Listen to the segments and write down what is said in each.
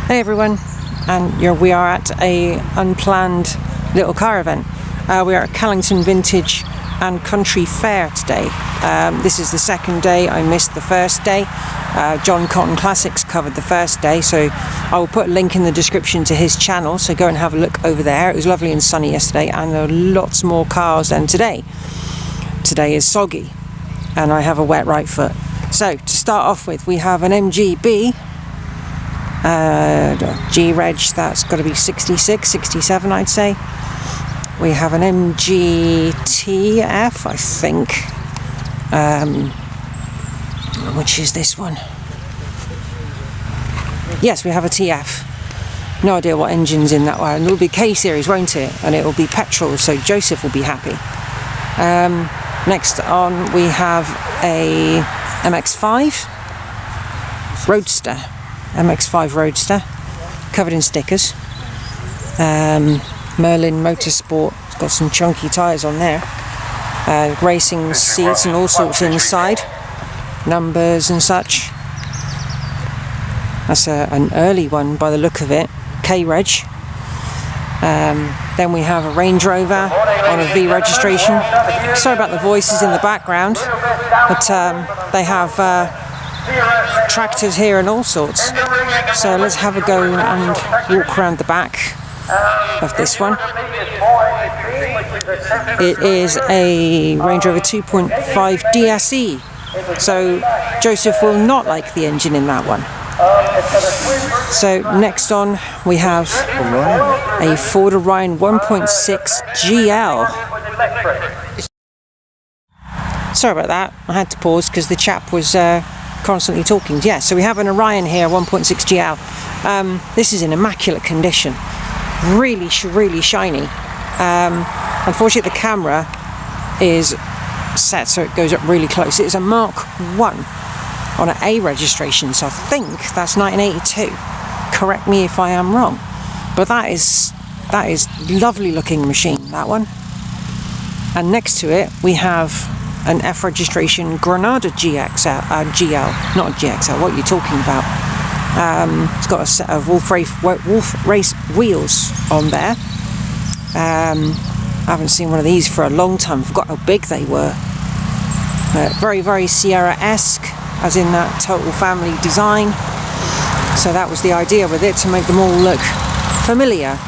Hey everyone, and we are at a unplanned little car event. We are at Callington Vintage and Country Fair today. This is the second day. I missed the first day. John Cotton Classics covered the first day, so I will put a link in the description to his channel, so go and have a look over there. It was lovely and sunny yesterday, and there are lots more cars than today. Today is soggy and I have a wet right foot. So to start off with, we have an MGB G-Reg, that's got to be 66, 67 I'd say. We have an MGTF, I think, which is this one. Yes, we have a TF. No idea what engine's in that one. It'll be K-series, won't it? And it'll be petrol, so Joseph will be happy. Next on we have a MX-5 Roadster. MX-5 Roadster, covered in stickers. Merlin Motorsport, it's got some chunky tyres on there. Racing seats and all sorts inside. Numbers and such. That's an early one by the look of it. K-Reg. Then we have a Range Rover on a V registration. Sorry about the voices in the background, but they have tractors here and all sorts. So let's have a go and walk around the back of this one. It is a Range Rover 2.5 DSE. So Joseph will not like the engine in that one. So next on we have a Ford Orion 1.6 GL. Sorry about that, I had to pause because the chap was constantly talking. Yeah, so we have an Orion here, 1.6 GL. This is in immaculate condition, really shiny. Unfortunately the camera is set so it goes up really close. It's a Mark 1 on an A registration, so I think that's 1982. Correct me if I am wrong, but that is lovely looking machine, that one. And next to it we have an F registration Granada GL, not a GXL, what are you talking about? It's got a set of Wolf Race wheels on there. I haven't seen one of these for a long time, I forgot how big they were. Very Sierra-esque, as in that total family design. So that was the idea with it, to make them all look familiar,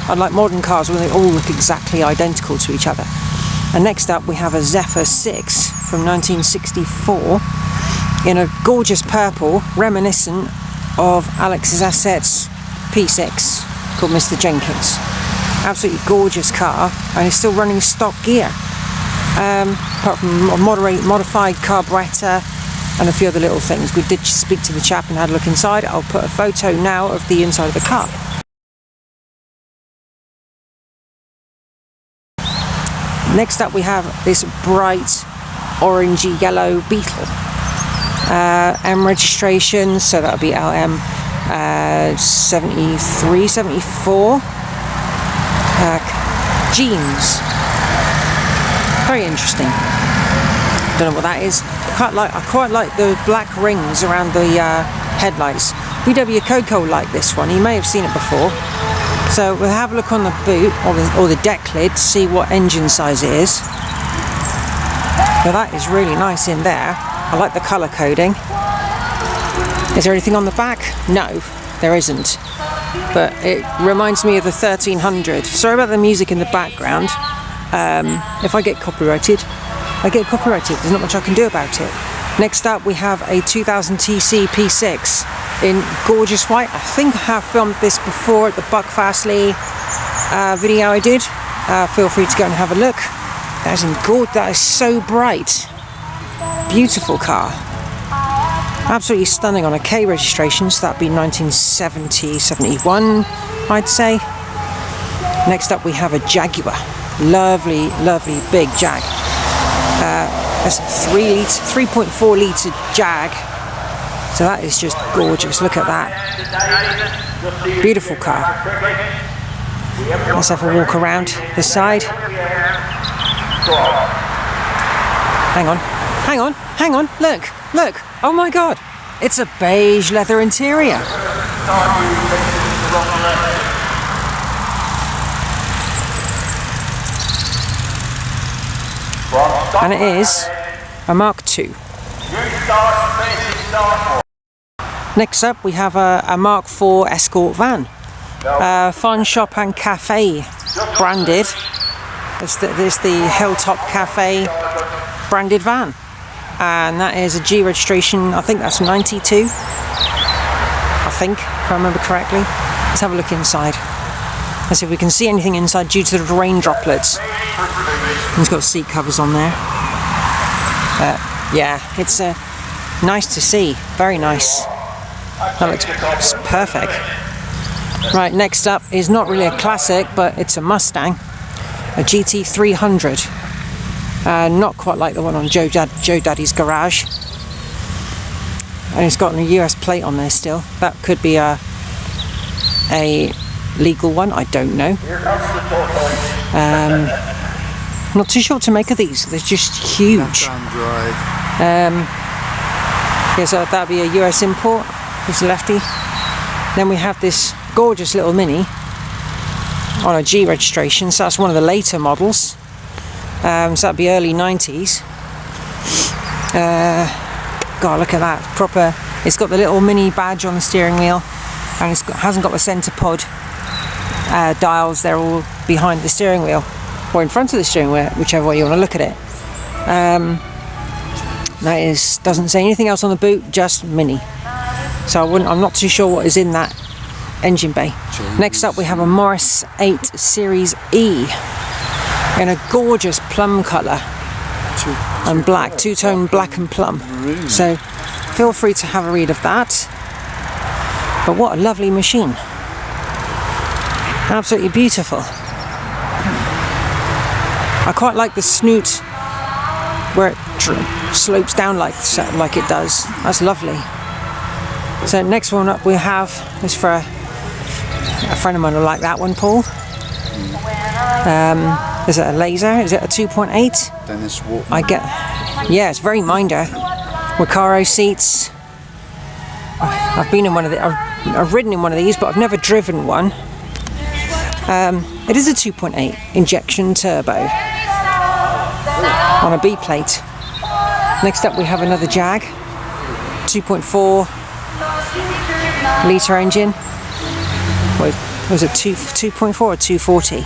unlike modern cars where they all look exactly identical to each other. And next up we have a Zephyr Six from 1964 in a gorgeous purple, reminiscent of Alex's Asset's P6 called Mr. Jenkins. Absolutely gorgeous car, and it's still running stock gear. Apart from a modified carburettor and a few other little things. We did speak to the chap and had a look inside. I'll put a photo now of the inside of the car. Next up we have this bright orangey yellow Beetle. M registration, so that'll be LM 73, 74. Jeans. Very interesting. Don't know what that is. I quite like the black rings around the headlights. VW Coco liked this one. You may have seen it before. So we'll have a look on the boot or the deck lid to see what engine size it is. But that is really nice in there. I like the colour coding. Is there anything on the back? No, there isn't. But it reminds me of the 1300. Sorry about the music in the background. If I get copyrighted, I get copyrighted. There's not much I can do about it. Next up we have a 2000 TC P6 in gorgeous white. I think I have filmed this before at the Buck Fastly video I did. Feel free to go and have a look. That is in gorgeous. That is so bright. Beautiful car. Absolutely stunning on a K registration, so that'd be 1970, 71, I'd say. Next up we have a Jaguar. Lovely big Jag. That's a 3.4 litre Jag. So that is just gorgeous. Look at that. Beautiful car. Let's have a walk around the side. Hang on. Look. Oh my God. It's a beige leather interior. And it is a Mark II. Next up we have a Mark IV Escort van. Fun Shop and Cafe branded. It's the Hilltop Cafe branded van. And that is a G registration, I think that's 92. I think, if I remember correctly. Let's have a look inside. Let's see if we can see anything inside due to the rain droplets. It's got seat covers on there. Yeah, it's nice to see. Very nice. That looks perfect. Right, next up is not really a classic, but it's a Mustang. A GT 300. Not quite like the one on Joe Daddy's garage. And it's got a US plate on there still. That could be a legal one, I don't know. Not too sure what to make of these. They're just huge. Yeah, so that'd be a US import. It's a lefty. Then we have this gorgeous little Mini on a G registration. So that's one of the later models. So that'd be early 90s. God, look at that. Proper. It's got the little Mini badge on the steering wheel, and hasn't got the centre pod dials. They're all behind the steering wheel, or in front of the steering wheel, whichever way you want to look at it. Doesn't say anything else on the boot, just Mini. So I'm not too sure what is in that engine bay. Jeez. Next up we have a Morris 8 Series E in a gorgeous plum colour and black, two-tone black and plum. So feel free to have a read of that. But what a lovely machine. Absolutely beautiful. I quite like the snoot where it slopes down like it does. That's lovely. So next one up we have is for a friend of mine who like that one, Paul. Is it a laser? Is it a 2.8? Dennis Walton. Yeah, it's very Minder. Recaro seats. I've been in one of the. I've ridden in one of these, but I've never driven one. It is a 2.8 injection turbo on a B plate. Next up we have another Jag, 2.4 litre engine. Was it 2.4 or 240?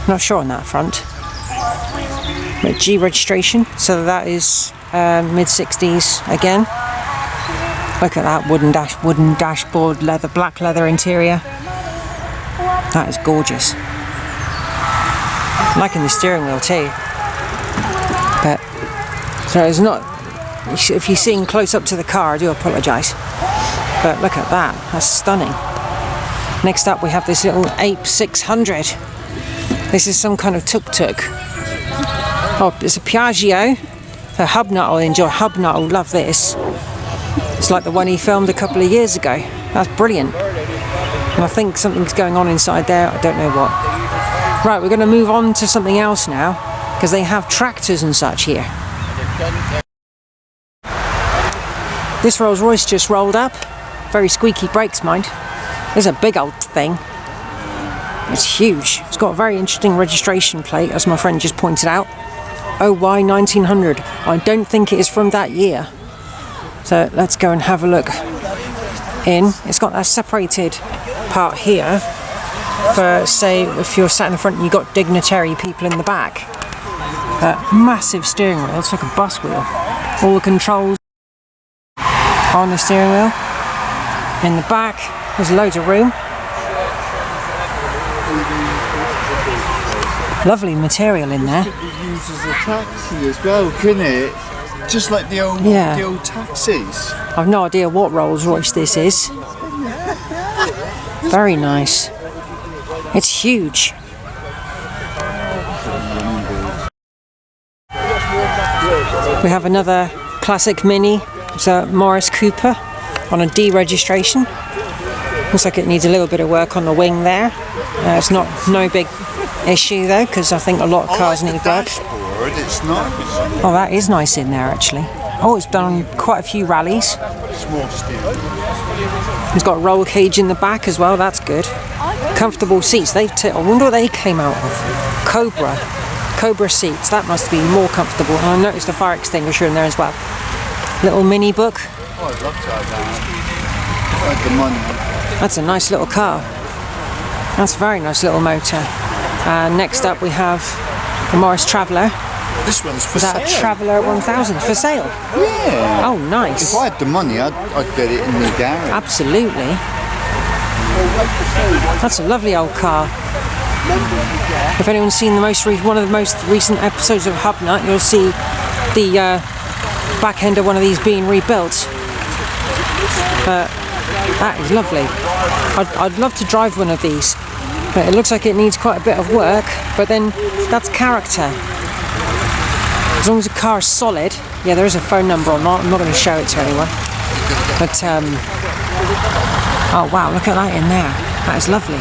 Not sure on that front. But G registration, so that is mid 60s again. Look at that wooden dashboard, black leather interior. That is gorgeous. I'm liking the steering wheel too. But so it's not. If you're seeing close up to the car, I do apologise. But look at that. That's stunning. Next up we have this little Ape 600. This is some kind of tuk-tuk. Oh, it's a Piaggio. So Hubnut will enjoy. Hubnut will love this. It's like the one he filmed a couple of years ago. That's brilliant. And I think something's going on inside there. I don't know what. Right, we're going to move on to something else now, because they have tractors and such here. This Rolls Royce just rolled up. Very squeaky brakes, mind. There's a big old thing. It's huge. It's got a very interesting registration plate, as my friend just pointed out. OY 1900. I don't think it is from that year. So let's go and have a look in. It's got a separated part here for, say, if you're sat in the front and you've got dignitary people in the back. Massive steering wheel. It's like a bus wheel. All the controls on the steering wheel. In the back, there's loads of room. Lovely material in there. It could be used as a taxi as well, couldn't it? Just like the old taxis. I've no idea what Rolls Royce this is. Very nice. It's huge. We have another classic Mini. It's a Morris Cooper on a D registration. Looks like it needs a little bit of work on the wing there. It's no big issue though, because I think a lot of cars need work. It's nice. Oh, that is nice in there actually. Oh, it's done quite a few rallies. Small steering. It's got a roll cage in the back as well, that's good. Comfortable seats. I wonder what they came out of. Cobra seats, that must be more comfortable. And I noticed a fire extinguisher in there as well. Little mini book. Oh, I'd love to have that. Like the money. That's a nice little car. That's a very nice little motor. Next up we have the Morris Traveller. This one's for That sale. Traveller 1000 for sale. Yeah. Oh, nice. If I had the money, I'd get it in the garage. Absolutely. That's a lovely old car. If anyone's seen one of the most recent episodes of Hubnut, you'll see the back end of one of these being rebuilt. That is lovely. I'd love to drive one of these, but it looks like it needs quite a bit of work, but then that's character. As long as the car is solid. Yeah, there is a phone number on that. I'm not going to show it to anyone. But, oh wow, look at that in there. That is lovely.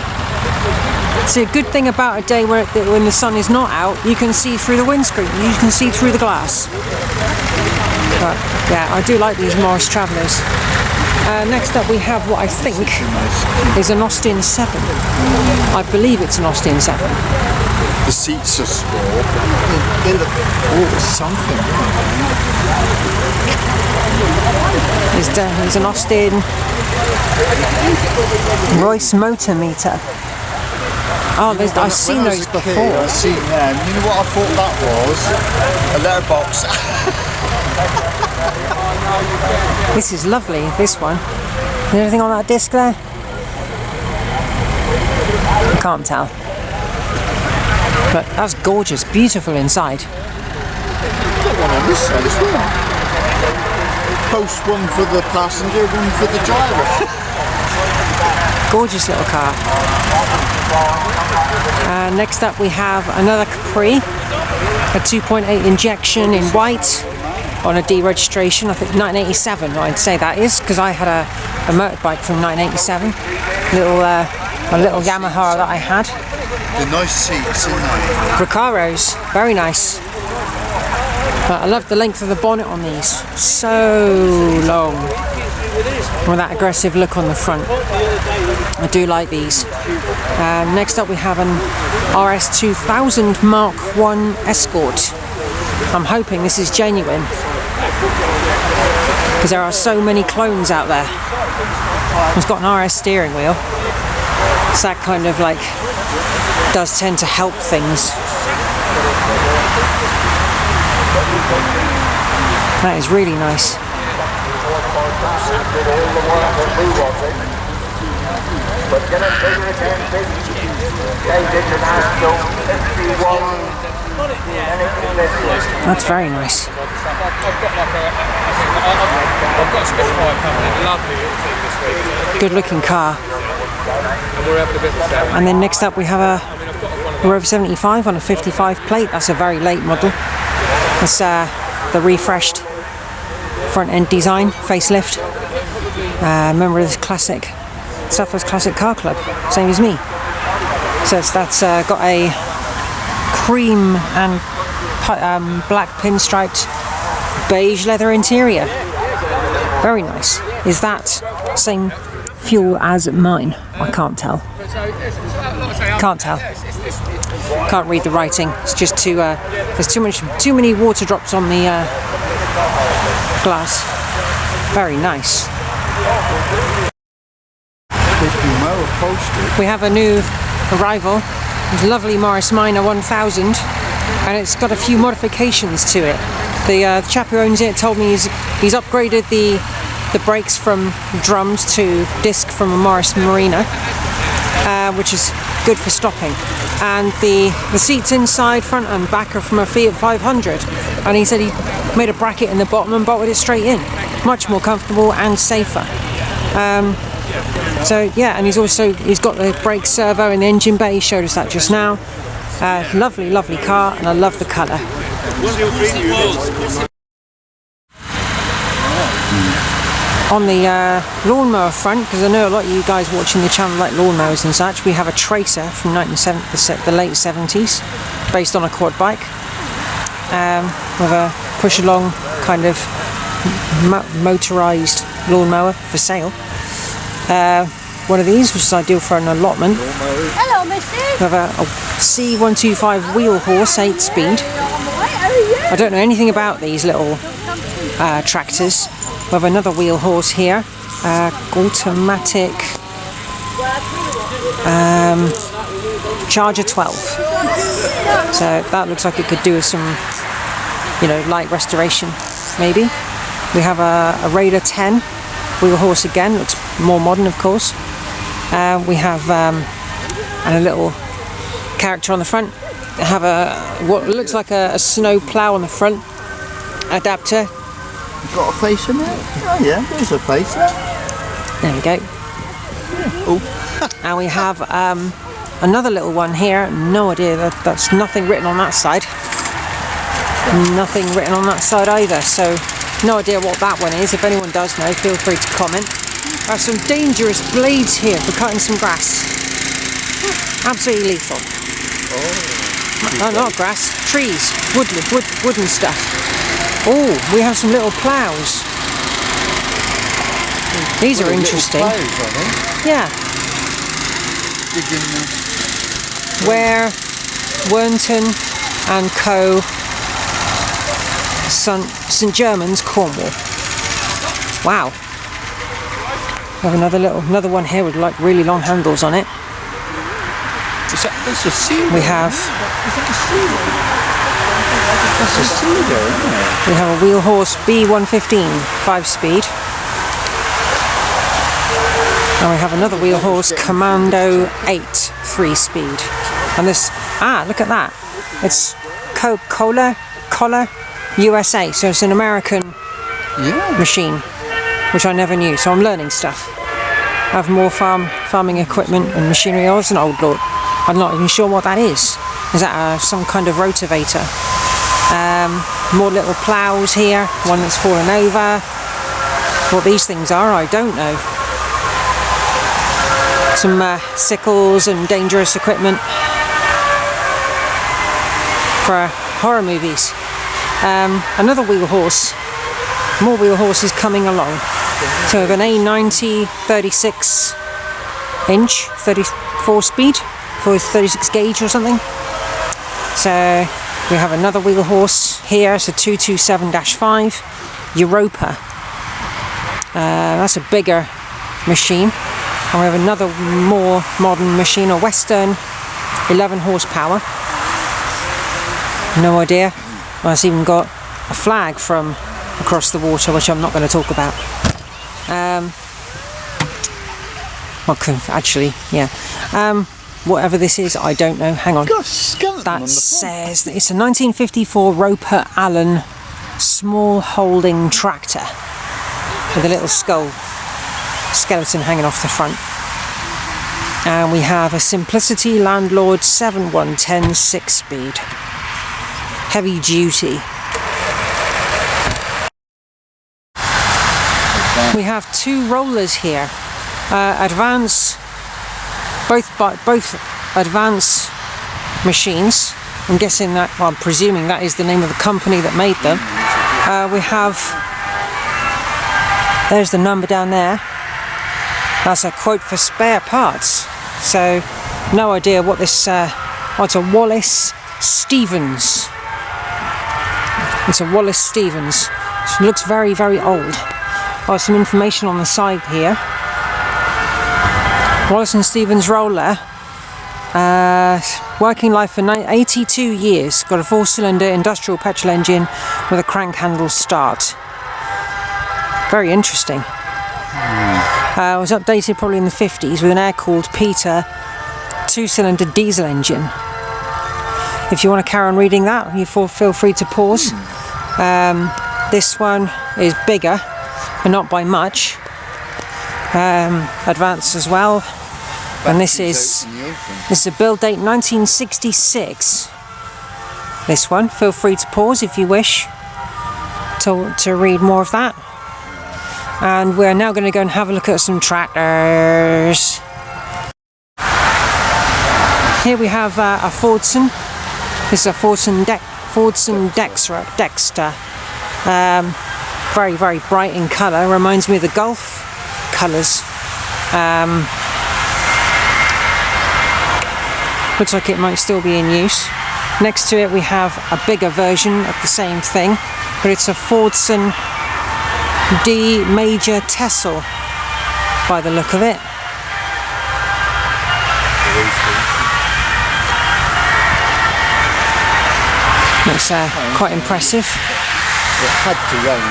See, a good thing about a day when the sun is not out, you can see through the windscreen, you can see through the glass. But yeah, I do like these Morris Travellers. Next up we have what I think is an Austin 7. I believe it's an Austin 7. The seats are small. They look something. There's an Austin Royce motor meter. Oh, I've seen those before. I've seen them. You know what I thought that was? A letterbox. This is lovely, this one. Is anything on that disc there? I can't tell. But that's gorgeous, beautiful inside. Got one on this side as well. Post one for the passenger, one for the driver. Gorgeous little car. Next up we have another Capri, a 2.8 injection in white on a deregistration. I think 1987 I'd say that is, because I had a motorbike from 1987, a little Yamaha that I had. The nice seats in there. Recaros, very nice. I love the length of the bonnet on these, so long, with that aggressive look on the front. I do like these. Next up we have an RS2000 Mark 1 Escort. I'm hoping this is genuine, because there are so many clones out there. It's got an RS steering wheel, so that kind of like does tend to help things. That is really nice. That's very nice. Good looking car. And then next up we have a Rover 75 on a 55 plate. That's a very late model. That's the refreshed front end design, facelift. Member of this classic Zephyr Classic Car Club, same as me. So that's got a cream and black pinstriped beige leather interior. Very nice. Is that same fuel as mine? I can't tell. Can't tell. Can't read the writing. It's just too. There's too many water drops on the glass. Very nice. We have a new arrival. It's a lovely Morris Minor 1000, and it's got a few modifications to it. The chap who owns it told me he's upgraded the brakes from drums to disc from a Morris Marina, which is good for stopping. And the seats inside, front and back, are from a Fiat 500. And he said he made a bracket in the bottom and bolted it straight in. Much more comfortable and safer. So yeah, and he's got the brake servo in the engine bay. He showed us that just now. Lovely, lovely car, and I love the colour. On the lawnmower front, because I know a lot of you guys watching the channel like lawnmowers and such, we have a Tracer from the late 70s, based on a quad bike, with a push-along kind of motorised lawnmower for sale. One of these, which is ideal for an allotment. Hello, Missy. We have a C125 wheel horse, 8-speed. I don't know anything about these little tractors. We have another wheel horse here, automatic Charger 12. So that looks like it could do with some, light restoration, maybe. We have a Raider 10 wheel horse again, looks more modern, of course. We have and a little character on the front. They have what looks like a snow plough on the front adapter. Got a face in it? Oh yeah, there's a face there. There we go. Yeah. Oh. And we have another little one here. No idea, that's nothing written on that side. Nothing written on that side either, so no idea what that one is. If anyone does know, feel free to comment. There are some dangerous blades here for cutting some grass. Absolutely lethal. Oh, not grass, trees, wooden stuff. Oh, we have some little ploughs. These are interesting. Yeah. Ware, Wernton and Co. St Germans, Cornwall. Wow. We have another one here with like really long handles on it. That's a cedar. We have. That's a cedar, isn't it? We have a wheel horse B115, 5-speed. And we have another wheel horse Commando 8, 3-speed. And this, look at that. It's Coca-Cola USA, so it's an American machine, which I never knew, so I'm learning stuff. I have more farming equipment and machinery. Oh, it's an old lot. I'm not even sure what that is. Is that some kind of rotavator? More little ploughs here, one that's fallen over. What these things are, I don't know. Some sickles and dangerous equipment for horror movies. Another wheel horse. More wheel horses coming along. So we have an A90 36 inch, 34 speed, for 36 gauge or something. So we have another wheel horse here. It's a 227-5 Europa. That's a bigger machine. And we have another more modern machine, a Western 11 horsepower. No idea. Well, it's even got a flag from across the water, which I'm not going to talk about. Whatever this is, I don't know. Hang on. Got a skeleton that on the says that it's a 1954 Roper Allen small holding tractor with a little skeleton hanging off the front. And we have a Simplicity Landlord 7110 6-speed. Heavy duty. We have two rollers here. Both advance machines. I'm guessing that, well, I'm presuming that is the name of the company that made them. We have, there's the number down there. That's a quote for spare parts. So, no idea what this, it's a Wallace Stevens. It's a Wallace Stevens. It looks very, very old. Some information on the side here. Wallace and Stevens roller. Working life for 82 years. Got a 4-cylinder industrial petrol engine with a crank handle start. Very interesting. It was updated probably in the 50s with an air-cooled Peter 2-cylinder diesel engine. If you want to carry on reading that, you feel free to pause. This one is bigger, but not by much. Advanced as well. And this is a build date 1966. This one, feel free to pause if you wish to read more of that. And we're now going to go and have a look at some tractors. Here we have a Fordson. This is a Fordson Dexter. very, very bright in colour. Reminds me of the Gulf colours. Looks like it might still be in use. Next to it we have a bigger version of the same thing, but it's a Fordson D Major Tessel by the look of it. Looks quite impressive.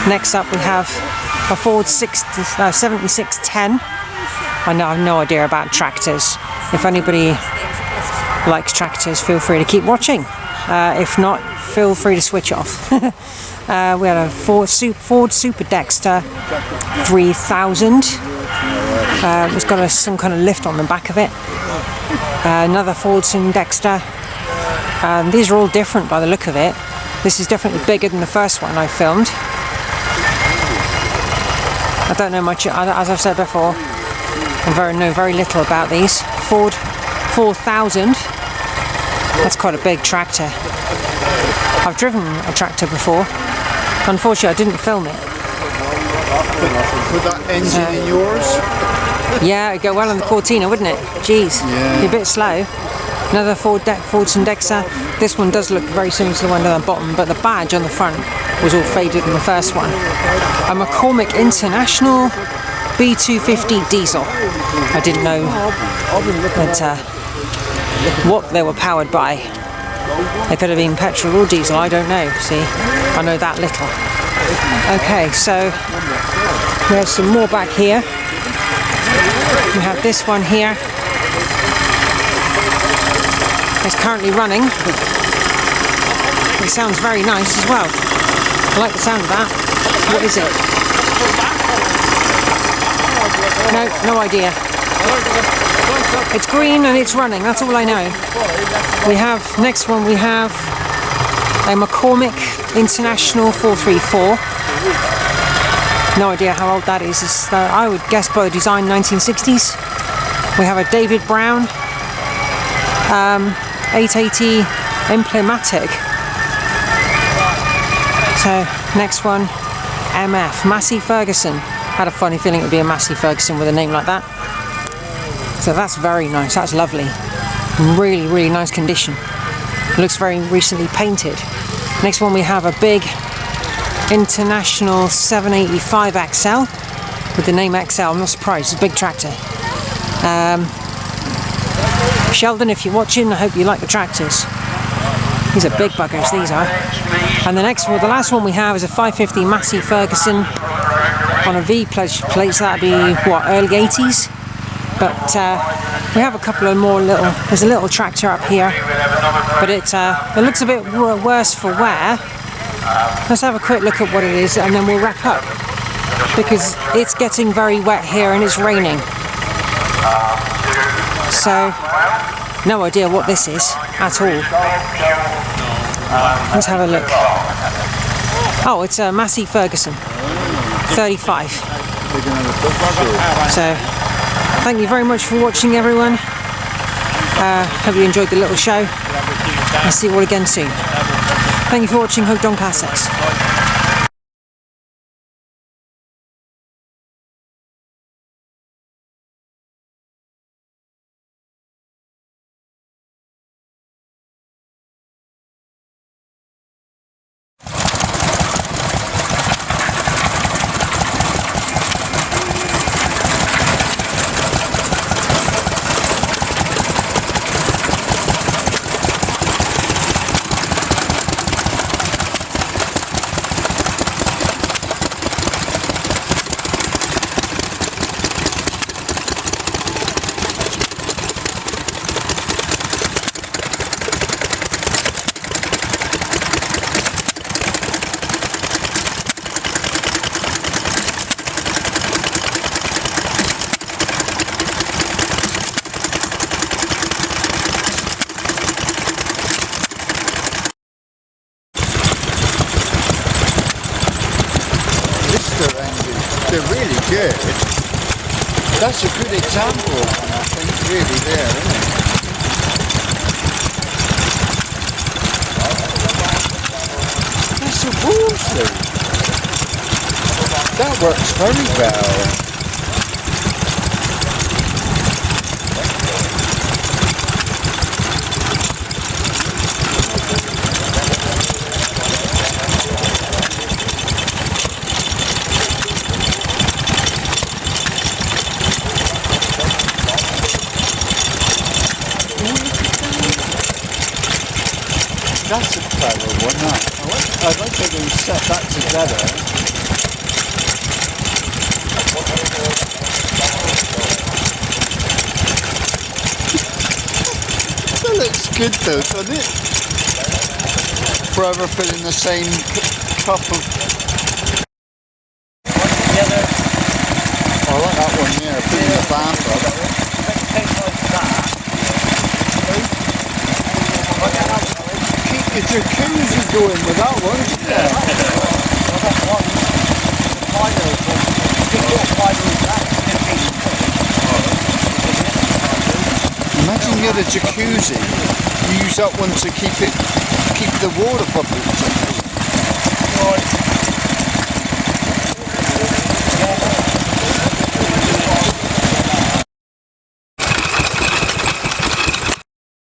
Next up we have a Ford 7610. I have no idea about tractors. If anybody likes tractors, feel free to keep watching. If not, feel free to switch off. We had a Ford Super Dexter 3000. It's got some kind of lift on the back of it. Another Fordson Dexter. These are all different by the look of it. This is definitely bigger than the first one I filmed. I don't know much, as I've said before. I know very little about these. Ford 4000. That's quite a big tractor. I've driven a tractor before. Unfortunately, I didn't film it. Put that engine in yours? Yeah, it'd go well on the Cortina, wouldn't it? Jeez, be a bit slow. Another Fordson Dexter. This one does look very similar to the one down the bottom, but the badge on the front was all faded in the first one. A McCormick International B250 diesel. I didn't know that, what they were powered by. They could have been petrol or diesel, I don't know. See, I know that little. Okay, so we have some more back here. We have this one here. It's currently running. It sounds very nice as well. I like the sound of that. What is it? No idea. It's green and it's running, that's all I know. Next one we have a McCormick International 434. No idea how old that is. I would guess by the design 1960s. We have a David Brown 880 Emblematic. So next one, MF, Massey Ferguson. Had a funny feeling it would be a Massey Ferguson with a name like that. So that's very nice, that's lovely. Really, really nice condition. Looks very recently painted. Next one we have a big International 785 XL with the name XL. I'm not surprised, it's a big tractor. Sheldon, if you're watching, I hope you like the tractors. These are big buggers, these are. And the last one we have is a 550 Massey Ferguson on a V plate, so that'd be what, early 80s? But we have a couple of more there's a little tractor up here, but it looks a bit worse for wear. Let's have a quick look at what it is and then we'll wrap up, because it's getting very wet here and it's raining. So, no idea what this is at all. Let's have a look. Oh, it's a Massey Ferguson 35. So, thank you very much for watching, everyone. Hope you enjoyed the little show. I'll see you all again soon. Thank you for watching Hooked on Classics. They're really good. That's a good example of one, I think, really there, isn't it? That's a Wolseley. That works very well. That's a clever one, that. I'd like to go set that together. That looks good though, doesn't it? Forever filling the same cup of... I like that one there, putting the bath up. Keep your jacuzzi going with that one, Imagine you had a jacuzzi, you use that one to keep the water bubbles.